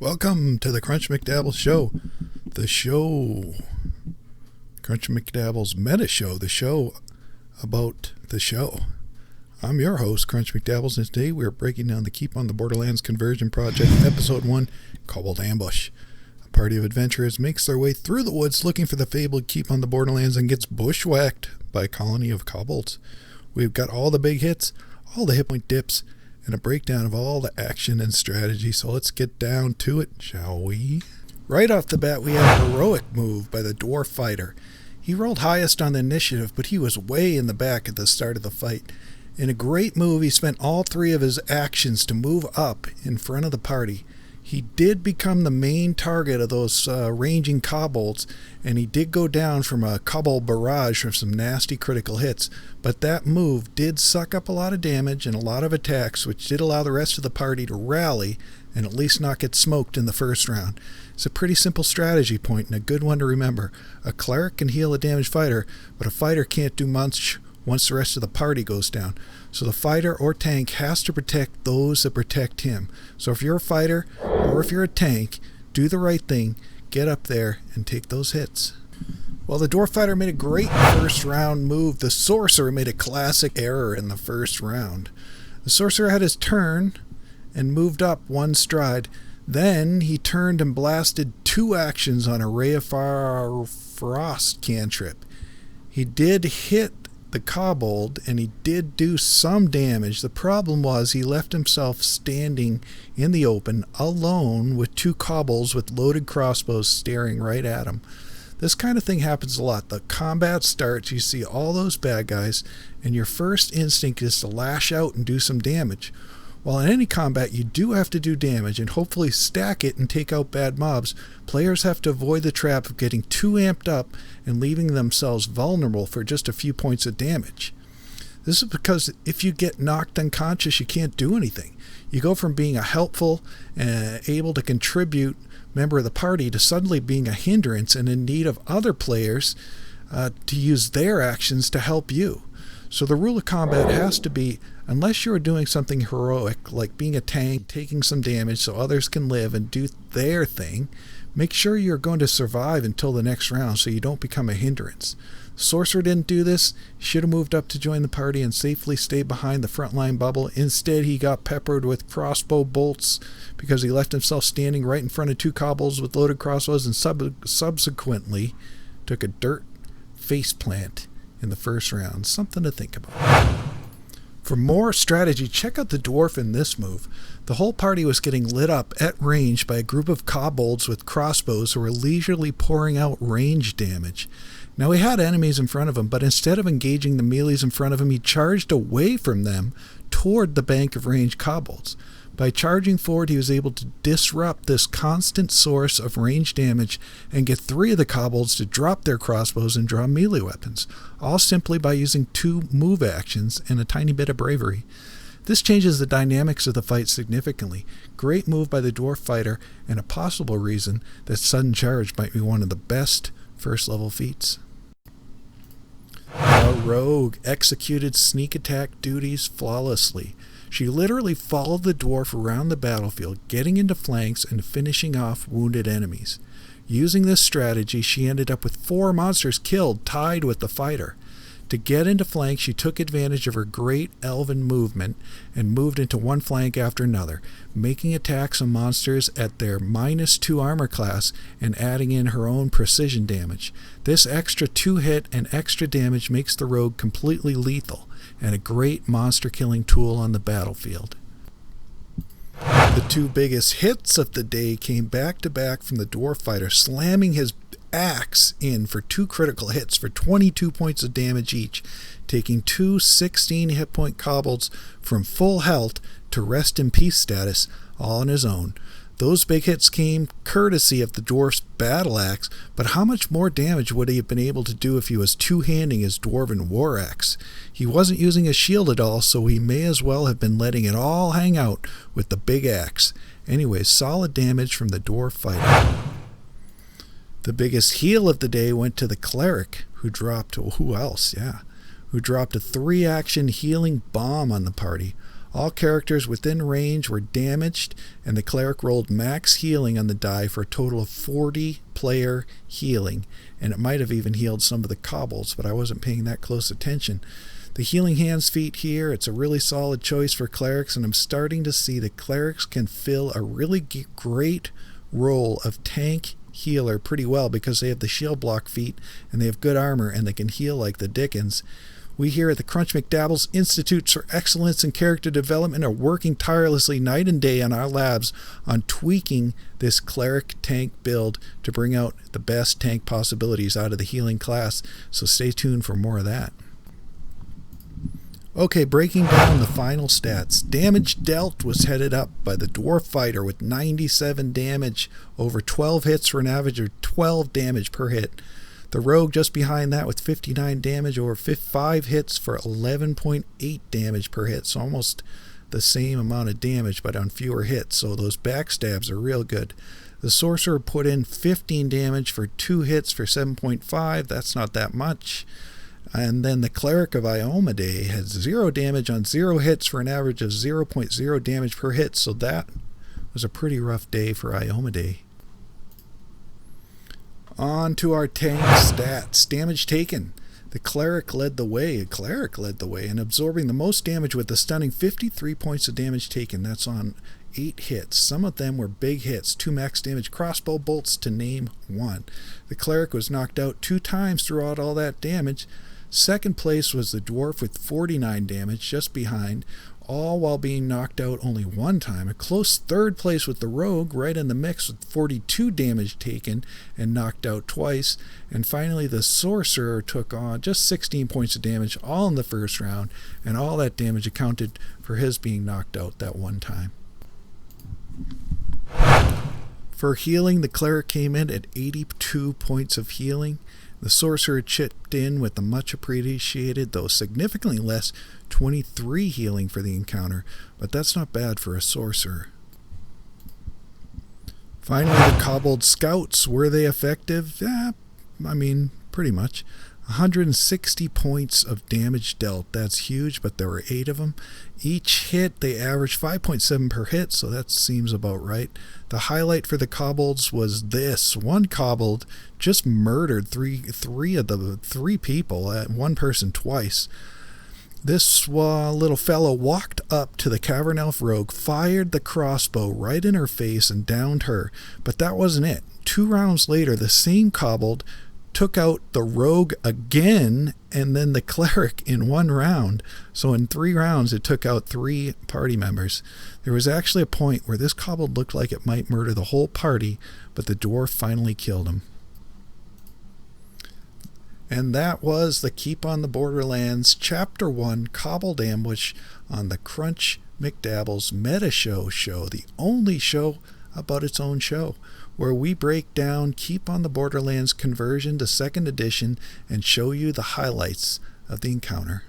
Welcome to the Crunch McDabbles Show. The show. Crunch McDabbles Meta Show. The show about the show. I'm your host, Crunch McDabbles, and today we're breaking down the Keep on the Borderlands Conversion Project, Episode 1, Kobold Ambush. A party of adventurers makes their way through the woods looking for the fabled Keep on the Borderlands and gets bushwhacked by a colony of kobolds. We've got all the big hits, all the hit point dips, and a breakdown of all the action and strategy, so let's get down to it, shall we? Right off the bat, we have a heroic move by the Dwarf fighter. He rolled highest on the initiative, but he was way in the back at the start of the fight. In a great move, he spent all three of his actions to move up in front of the party. He did become the main target of those ranging kobolds, and he did go down from a kobold barrage from some nasty critical hits, but that move did suck up a lot of damage and a lot of attacks, which did allow the rest of the party to rally and at least not get smoked in the first round. It's a pretty simple strategy point and a good one to remember. A cleric can heal a damaged fighter, but a fighter can't do much once the rest of the party goes down. So the fighter or tank has to protect those that protect him. So if you're a fighter or if you're a tank, do the right thing, get up there and take those hits. Well, the Dwarf fighter made a great first round move. The Sorcerer made a classic error in the first round. The Sorcerer had his turn and moved up one stride. Then he turned and blasted two actions on a Ray of Frost cantrip. He did hit the kobold, and he did do some damage. The problem was he left himself standing in the open alone with two kobolds with loaded crossbows staring right at him. This kind of thing happens a lot. The combat starts, you see all those bad guys, and your first instinct is to lash out and do some damage. While in any combat you do have to do damage and hopefully stack it and take out bad mobs, players have to avoid the trap of getting too amped up and leaving themselves vulnerable for just a few points of damage. This is because if you get knocked unconscious, you can't do anything. You go from being a helpful and able to contribute member of the party to suddenly being a hindrance and in need of other players to use their actions to help you. So the rule of combat has to be, unless you're doing something heroic, like being a tank, taking some damage so others can live and do their thing, make sure you're going to survive until the next round so you don't become a hindrance. Sorcerer didn't do this. He should have moved up to join the party and safely stay behind the frontline bubble. Instead, he got peppered with crossbow bolts because he left himself standing right in front of two kobolds with loaded crossbows and subsequently took a dirt faceplant in the first round. Something to think about. For more strategy, check out the Dwarf in this move. The whole party was getting lit up at range by a group of kobolds with crossbows who were leisurely pouring out range damage. Now he had enemies in front of him, but instead of engaging the melees in front of him, he charged away from them toward the bank of ranged kobolds. By charging forward, he was able to disrupt this constant source of range damage and get three of the kobolds to drop their crossbows and draw melee weapons, all simply by using two move actions and a tiny bit of bravery. This changes the dynamics of the fight significantly. Great move by the Dwarf fighter, and a possible reason that sudden charge might be one of the best first level feats. A rogue executed sneak attack duties flawlessly. She literally followed the dwarf around the battlefield, getting into flanks and finishing off wounded enemies. Using this strategy, she ended up with 4 monsters killed, tied with the fighter. To get into flank, she took advantage of her great elven movement and moved into one flank after another, making attacks on monsters at their -2 armor class and adding in her own precision damage. This extra 2-hit and extra damage makes the rogue completely lethal and a great monster-killing tool on the battlefield. The two biggest hits of the day came back-to-back from the Dwarf fighter, slamming his axe in for 2 critical hits for 22 points of damage each, taking 2 16-hit point kobolds from full health to rest in peace status all on his own. Those big hits came courtesy of the dwarf's battle axe, but how much more damage would he have been able to do if he was two-handing his dwarven war axe? He wasn't using a shield at all, so he may as well have been letting it all hang out with the big axe. Anyways, solid damage from the dwarf fighter. The biggest heal of the day went to the Cleric, who dropped, who else? Yeah. who dropped a 3-action healing bomb on the party. All characters within range were damaged, and the Cleric rolled max healing on the die for a total of 40 player healing, and it might have even healed some of the kobolds, but I wasn't paying that close attention. The Healing Hands feat here, it's a really solid choice for Clerics, and I'm starting to see that Clerics can fill a really great role of tank healer pretty well because they have the shield block feat and they have good armor and they can heal like the dickens. We here at the Crunch McDabbles Institutes for Excellence in Character Development are working tirelessly night and day on our labs on tweaking this Cleric tank build to bring out the best tank possibilities out of the healing class, so stay tuned for more of that. Okay, breaking down the final stats. Damage dealt was headed up by the Dwarf Fighter with 97 damage, over 12 hits for an average of 12 damage per hit. The Rogue just behind that with 59 damage, over 5 hits for 11.8 damage per hit, so almost the same amount of damage but on fewer hits, so those backstabs are real good. The Sorcerer put in 15 damage for 2 hits for 7.5, that's not that much. And then the Cleric of Iomedae had 0 damage on 0 hits for an average of 0.0 damage per hit, so that was a pretty rough day for Iomedae. On to our tank stats. Damage taken. The Cleric led the way. And absorbing the most damage with a stunning 53 points of damage taken. That's on 8 hits. Some of them were big hits. 2 max damage crossbow bolts to name 1. The Cleric was knocked out 2 times throughout all that damage. Second place was the Dwarf with 49 damage, just behind, all while being knocked out only 1 time. A close third place with the Rogue, right in the mix with 42 damage taken and knocked out twice. And finally the Sorcerer took on just 16 points of damage, all in the first round, and all that damage accounted for his being knocked out that 1 time. For healing, the Cleric came in at 82 points of healing. The Sorcerer chipped in with the much appreciated, though significantly less, 23 healing for the encounter, but that's not bad for a Sorcerer. Finally, the Kobold Scouts, were they effective? Pretty much. 160 points of damage dealt. That's huge, but there were 8 of them. Each hit, they averaged 5.7 per hit, so that seems about right. The highlight for the Kobolds was this. 1 Kobold just murdered three people, 1 person twice. This little fellow walked up to the Cavern Elf Rogue, fired the crossbow right in her face and downed her. But that wasn't it. 2 rounds later, the same Kobold took out the Rogue again and then the Cleric in 1 round. So in 3 rounds it took out 3 party members. There was actually a point where this Kobold looked like it might murder the whole party, but the Dwarf finally killed him. And that was the Keep on the Borderlands Chapter 1 Kobold Ambush on the Crunch McDabbles Meta Show, the only show about its own show, where we break down Keep on the Borderlands conversion to 2nd edition and show you the highlights of the encounter.